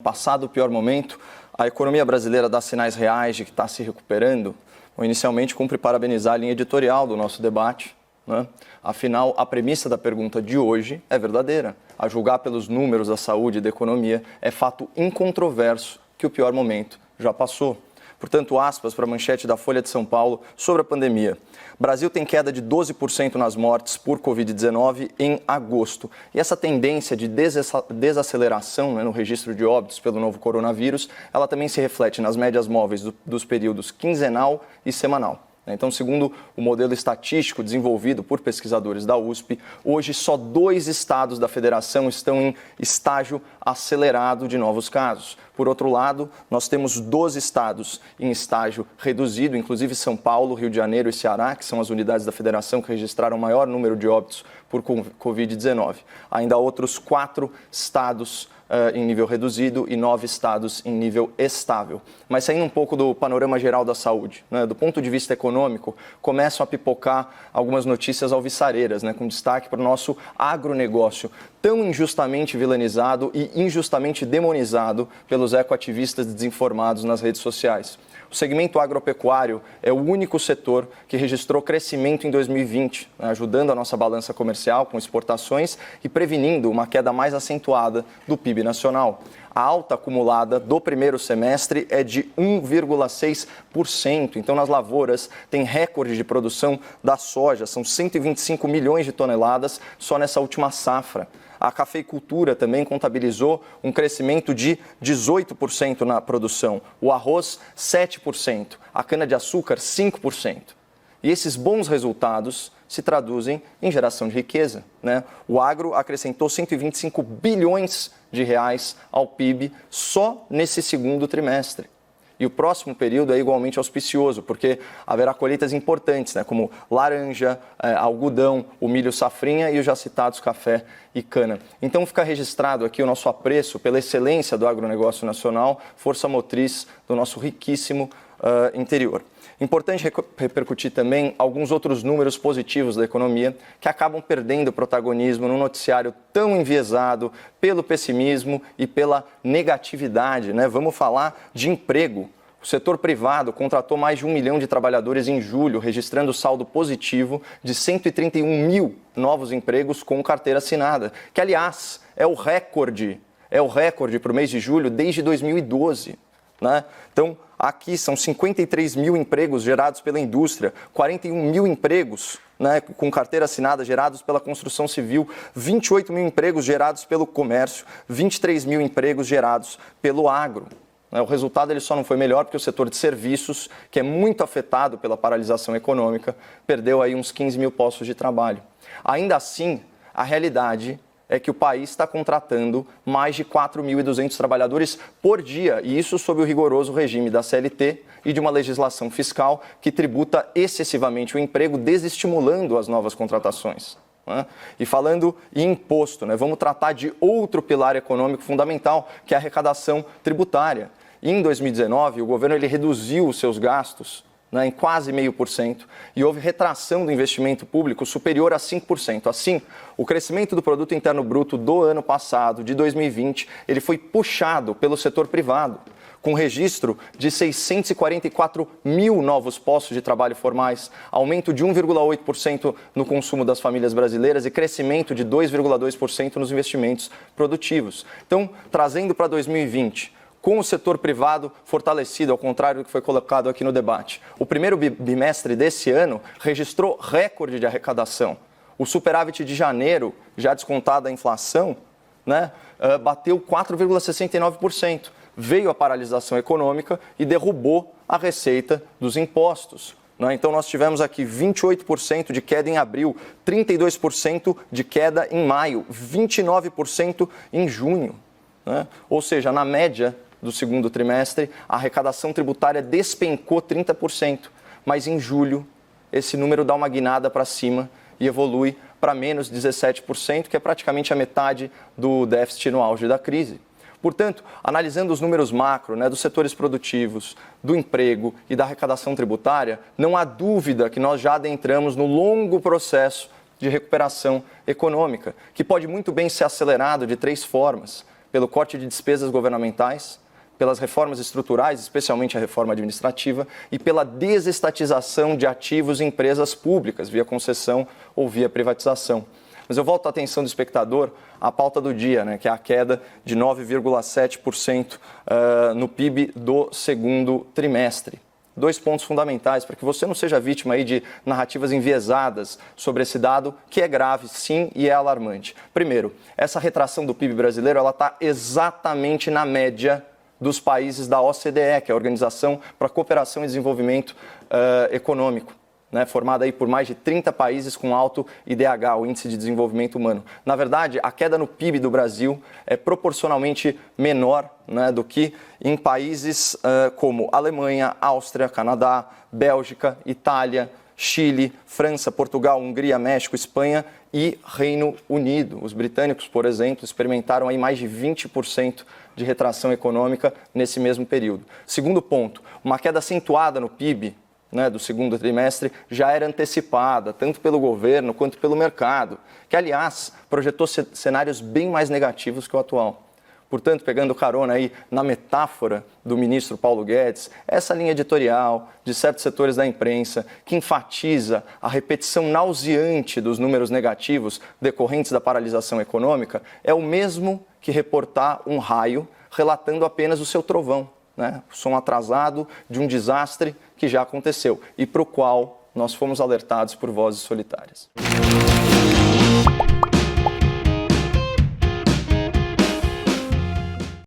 Passado o pior momento, a economia brasileira dá sinais reais de que está se recuperando. Bom, inicialmente, cumpre parabenizar a linha editorial do nosso debate, né? Afinal, a premissa da pergunta de hoje é verdadeira. A julgar pelos números da saúde e da economia, é fato incontroverso que o pior momento já passou. Portanto, aspas para a manchete da Folha de São Paulo sobre a pandemia. Brasil tem queda de 12% nas mortes por Covid-19 em agosto. E essa tendência de desaceleração, no registro de óbitos pelo novo coronavírus, ela também se reflete nas médias móveis dos períodos quinzenal e semanal. Então, segundo o modelo estatístico desenvolvido por pesquisadores da USP, hoje só 2 estados da federação estão em estágio acelerado de novos casos. Por outro lado, nós temos 12 estados em estágio reduzido, inclusive São Paulo, Rio de Janeiro e Ceará, que são as unidades da federação que registraram o maior número de óbitos por Covid-19. Ainda há outros 4 estados em nível reduzido e 9 estados em nível estável. Mas saindo um pouco do panorama geral da saúde, do ponto de vista econômico, começam a pipocar algumas notícias alvissareiras, com destaque para o nosso agronegócio, tão injustamente vilanizado e injustamente demonizado pelos ecoativistas desinformados nas redes sociais. O segmento agropecuário é o único setor que registrou crescimento em 2020, ajudando a nossa balança comercial com exportações e prevenindo uma queda mais acentuada do PIB nacional. A alta acumulada do primeiro semestre é de 1,6%. Então, nas lavouras, tem recorde de produção da soja, são 125 milhões de toneladas só nessa última safra. A cafeicultura também contabilizou um crescimento de 18% na produção, o arroz 7%, a cana-de-açúcar 5%. E esses bons resultados se traduzem em geração de riqueza, O agro acrescentou 125 bilhões de reais ao PIB só nesse segundo trimestre. E o próximo período é igualmente auspicioso, porque haverá colheitas importantes, como laranja, algodão, o milho safrinha e os já citados café e cana. Então fica registrado aqui o nosso apreço pela excelência do agronegócio nacional, força motriz do nosso riquíssimo interior. Importante repercutir também alguns outros números positivos da economia que acabam perdendo protagonismo num noticiário tão enviesado pelo pessimismo e pela negatividade, Vamos falar de emprego. O setor privado contratou mais de 1 milhão de trabalhadores em julho, registrando saldo positivo de 131 mil novos empregos com carteira assinada, que, aliás, é o recorde para o mês de julho desde 2012. Então, aqui são 53 mil empregos gerados pela indústria, 41 mil empregos com carteira assinada gerados pela construção civil, 28 mil empregos gerados pelo comércio, 23 mil empregos gerados pelo agro. O resultado ele só não foi melhor porque o setor de serviços, que é muito afetado pela paralisação econômica, perdeu aí uns 15 mil postos de trabalho. Ainda assim, a realidade é que o país está contratando mais de 4.200 trabalhadores por dia, e isso sob o rigoroso regime da CLT e de uma legislação fiscal que tributa excessivamente o emprego, desestimulando as novas contratações. E falando em imposto, vamos tratar de outro pilar econômico fundamental, que é a arrecadação tributária. Em 2019, o governo reduziu os seus gastos em quase 0,5%, e houve retração do investimento público superior a 5%. Assim, o crescimento do produto interno bruto do ano passado, de 2020, ele foi puxado pelo setor privado, com registro de 644 mil novos postos de trabalho formais, aumento de 1,8% no consumo das famílias brasileiras e crescimento de 2,2% nos investimentos produtivos. Então, trazendo para 2020, com o setor privado fortalecido, ao contrário do que foi colocado aqui no debate. O primeiro bimestre desse ano registrou recorde de arrecadação. O superávit de janeiro, já descontada a inflação, bateu 4,69%. Veio a paralisação econômica e derrubou a receita dos impostos. Então, nós tivemos aqui 28% de queda em abril, 32% de queda em maio, 29% em junho. Ou seja, na média do segundo trimestre, a arrecadação tributária despencou 30%, mas em julho esse número dá uma guinada para cima e evolui para menos 17%, que é praticamente a metade do déficit no auge da crise. Portanto, analisando os números macro, dos setores produtivos, do emprego e da arrecadação tributária, não há dúvida que nós já adentramos no longo processo de recuperação econômica, que pode muito bem ser acelerado de 3 formas. pelo corte de despesas governamentais, pelas reformas estruturais, especialmente a reforma administrativa, e pela desestatização de ativos em empresas públicas, via concessão ou via privatização. Mas eu volto a atenção do espectador à pauta do dia, né, que é a queda de 9,7% no PIB do segundo trimestre. 2 pontos fundamentais para que você não seja vítima aí de narrativas enviesadas sobre esse dado, que é grave, sim, e é alarmante. Primeiro, essa retração do PIB brasileiro está exatamente na média dos países da OCDE, que é a Organização para a Cooperação e Desenvolvimento Econômico, né, formada aí por mais de 30 países com alto IDH, o Índice de Desenvolvimento Humano. Na verdade, a queda no PIB do Brasil é proporcionalmente menor, né, do que em países como Alemanha, Áustria, Canadá, Bélgica, Itália, Chile, França, Portugal, Hungria, México, Espanha e Reino Unido. Os britânicos, por exemplo, experimentaram aí mais de 20% de retração econômica nesse mesmo período. Segundo ponto, uma queda acentuada no PIB, né, do segundo trimestre já era antecipada, tanto pelo governo quanto pelo mercado, que, aliás, projetou cenários bem mais negativos que o atual. Portanto, pegando carona aí na metáfora do ministro Paulo Guedes, essa linha editorial de certos setores da imprensa que enfatiza a repetição nauseante dos números negativos decorrentes da paralisação econômica é o mesmo que reportar um raio relatando apenas o seu trovão, né? O som atrasado de um desastre que já aconteceu e para o qual nós fomos alertados por vozes solitárias.